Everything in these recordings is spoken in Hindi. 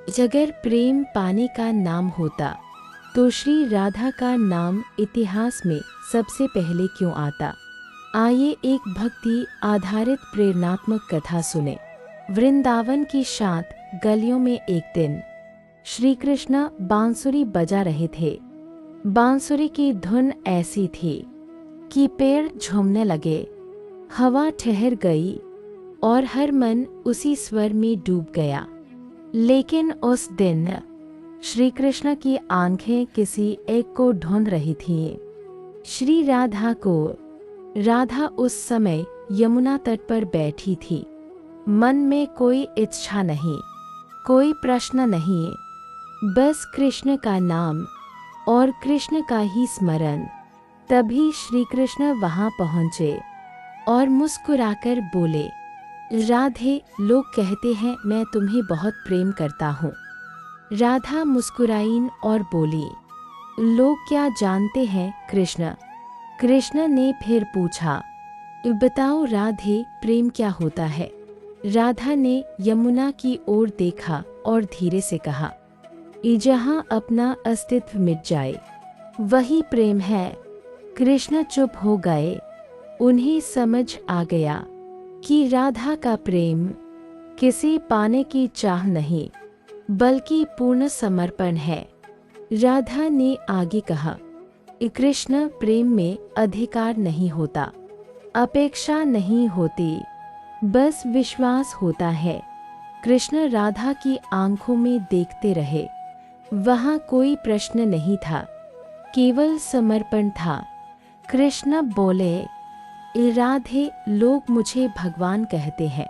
अगर प्रेम पाने का नाम होता तो श्री राधा का नाम इतिहास में सबसे पहले क्यों आता। आइए एक भक्ति आधारित प्रेरणात्मक कथा सुने। वृंदावन की शांत गलियों में एक दिन श्री कृष्ण बांसुरी बजा रहे थे। बांसुरी की धुन ऐसी थी कि पेड़ झूमने लगे, हवा ठहर गई और हर मन उसी स्वर में डूब गया। लेकिन उस दिन श्री कृष्ण की आंखें किसी एक को ढूंढ रही थीं, श्री राधा को। राधा उस समय यमुना तट पर बैठी थी। मन में कोई इच्छा नहीं, कोई प्रश्न नहीं, बस कृष्ण का नाम और कृष्ण का ही स्मरण। तभी श्री कृष्ण वहां पहुंचे और मुस्कुराकर बोले, राधे, लोग कहते हैं मैं तुम्हें बहुत प्रेम करता हूँ। राधा मुस्कुराईं और बोली, लोग क्या जानते हैं कृष्ण। कृष्ण ने फिर पूछा, बताओ राधे, प्रेम क्या होता है। राधा ने यमुना की ओर देखा और धीरे से कहा, जहाँ अपना अस्तित्व मिट जाए वही प्रेम है। कृष्ण चुप हो गए। उन्हें समझ आ गया कि राधा का प्रेम किसी पाने की चाह नहीं, बल्कि पूर्ण समर्पण है। राधा ने आगे कहा, कृष्ण, प्रेम में अधिकार नहीं होता, अपेक्षा नहीं होती, बस विश्वास होता है। कृष्ण राधा की आंखों में देखते रहे। वहाँ कोई प्रश्न नहीं था, केवल समर्पण था। कृष्ण बोले, राधे, लोग मुझे भगवान कहते हैं,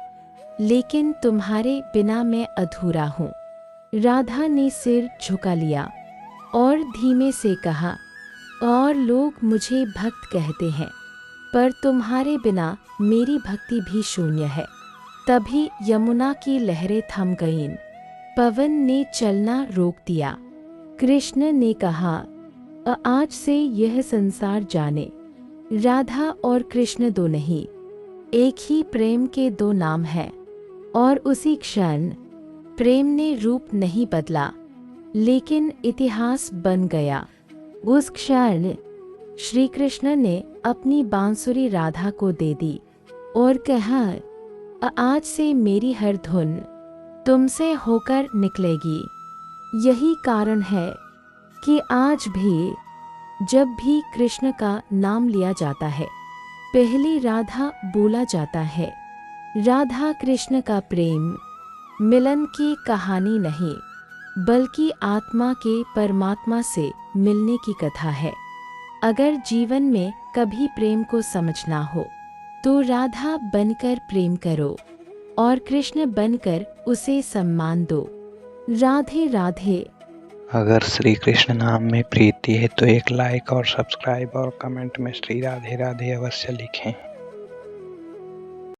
लेकिन तुम्हारे बिना मैं अधूरा हूँ। राधा ने सिर झुका लिया और धीमे से कहा, और लोग मुझे भक्त कहते हैं, पर तुम्हारे बिना मेरी भक्ति भी शून्य है। तभी यमुना की लहरें थम गईं। पवन ने चलना रोक दिया। कृष्ण ने कहा, आज से यह संसार जाने, राधा और कृष्ण दो नहीं, एक ही प्रेम के दो नाम हैं। और उसी क्षण प्रेम ने रूप नहीं बदला, लेकिन इतिहास बन गया। उस क्षण श्री कृष्ण ने अपनी बांसुरी राधा को दे दी और कहा, आज से मेरी हर धुन तुमसे होकर निकलेगी। यही कारण है कि आज भी जब भी कृष्ण का नाम लिया जाता है, पहली राधा बोला जाता है। राधा कृष्ण का प्रेम मिलन की कहानी नहीं, बल्कि आत्मा के परमात्मा से मिलने की कथा है। अगर जीवन में कभी प्रेम को समझना हो तो राधा बनकर प्रेम करो और कृष्ण बनकर उसे सम्मान दो। राधे राधे। अगर श्री कृष्ण नाम में प्रीति है तो एक लाइक और सब्सक्राइब और कमेंट में श्री राधे राधे अवश्य लिखें।